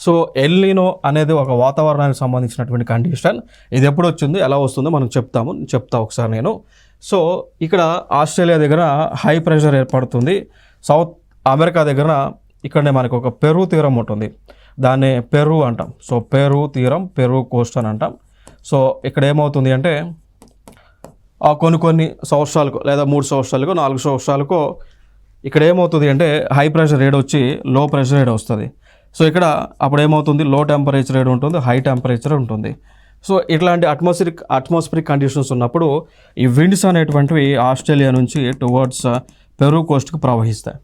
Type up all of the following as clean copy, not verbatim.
So L నీనో అనేది ఒక వాతావరణానికి సంబంధించినటువంటి కండిషన్. ఇది ఎప్పుడు వచ్చిందో ఎలా వస్తుందో మనం చెప్తా ఒకసారి నేను. సో ఇక్కడ ఆస్ట్రేలియా దగ్గర హై ప్రెషర్ ఏర్పడుతుంది. సౌత్ అమెరికా దగ్గర ఇక్కడనే మనకు ఒక పెరు తీరం ఉంటుంది, దాన్ని పెరు అంటాం. సో పెరు తీరం, పెరు కోస్ట్ అని అంటాం. సో ఇక్కడ ఏమవుతుంది అంటే కొన్ని సంవత్సరాలకు లేదా 3 సంవత్సరాలకు 4 సంవత్సరాలకు ఇక్కడ ఏమవుతుంది అంటే హై ప్రెషర్ రేడ్ వచ్చి లో ప్రెషర్ రేడ్ వస్తుంది. సో ఇక్కడ అప్పుడు ఏమవుతుంది, లో టెంపరేచర్ రేడ్ ఉంటుంది, హై టెంపరేచర్ ఉంటుంది. సో ఇట్లాంటి అట్మాస్ఫిరిక్ కండిషన్స్ ఉన్నప్పుడు ఈ విండ్స్ అనేటువంటివి ఆస్ట్రేలియా నుంచి టువర్డ్స్ పెరు కోస్ట్కి ప్రవహిస్తాయి.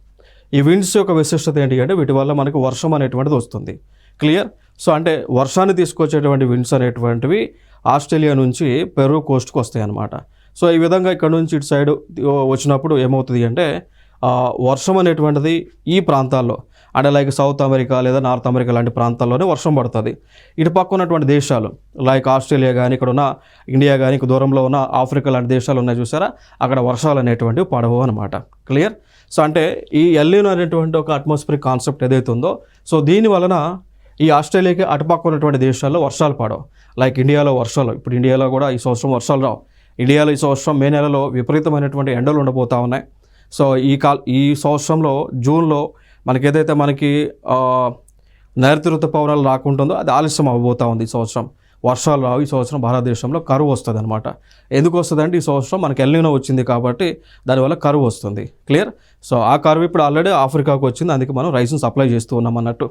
ఈ విండ్స్ యొక్క విశిష్టత ఏంటి అంటే వీటి వల్ల మనకు వర్షం అనేటువంటిది వస్తుంది. క్లియర్. సో అంటే వర్షాన్ని తీసుకొచ్చేటువంటి విండ్స్ అనేటువంటివి ఆస్ట్రేలియా నుంచి పెరు కోస్ట్కి వస్తాయి అన్నమాట. సో ఈ విధంగా ఇక్కడ నుంచి ఇటు సైడ్ వచ్చినప్పుడు ఏమవుతుంది అంటే వర్షం అనేటువంటిది ఈ ప్రాంతాల్లో అంటే లైక్ సౌత్ అమెరికా లేదా నార్త్ అమెరికా లాంటి ప్రాంతాల్లోనే వర్షం పడుతుంది. ఇటు పక్క ఉన్నటువంటి దేశాలు లైక్ ఆస్ట్రేలియా కానీ, ఇక్కడ ఉన్న ఇండియా కానీ, దూరంలో ఉన్న ఆఫ్రికా లాంటి దేశాలు ఉన్నాయి చూసారా, అక్కడ వర్షాలు అనేటువంటివి పడవు అనమాట. క్లియర్. సో అంటే ఈ ఎల్ నీనో అనేటువంటి ఒక అట్మాస్ఫిరిక్ కాన్సెప్ట్ ఏదైతే ఉందో, సో దీని వలన ఈ ఆస్ట్రేలియాకి అటుపక్క ఉన్నటువంటి దేశాల్లో వర్షాలు పడవు. లైక్ ఇండియాలో వర్షాలు, ఇప్పుడు ఇండియాలో కూడా ఈ సంవత్సరం వర్షాలు రావు. ఇండియాలో ఈ సంవత్సరం మే నెలలో విపరీతమైనటువంటి ఎండలు ఉండబోతూ ఉన్నాయి. సో ఈ సంవత్సరంలో జూన్లో మనకి నైరుతి ఋతుపవనాలు రాకుంటుందో అది ఆలస్యం అవ్వబోతూ ఉంది. ఈ సంవత్సరం వర్షాలు రావు. ఈ సంవత్సరం భారతదేశంలో కరువు వస్తుంది అనమాట. ఎందుకు వస్తుంది అంటే ఈ సంవత్సరం మనకి ఎల్ నీనో వచ్చింది కాబట్టి దానివల్ల కరువు వస్తుంది. క్లియర్. సో ఆ కరువు ఇప్పుడు ఆల్రెడీ ఆఫ్రికాకు వచ్చింది, అందుకే మనం రైస్ని సప్లై చేస్తూ ఉన్నాం అన్నట్టు.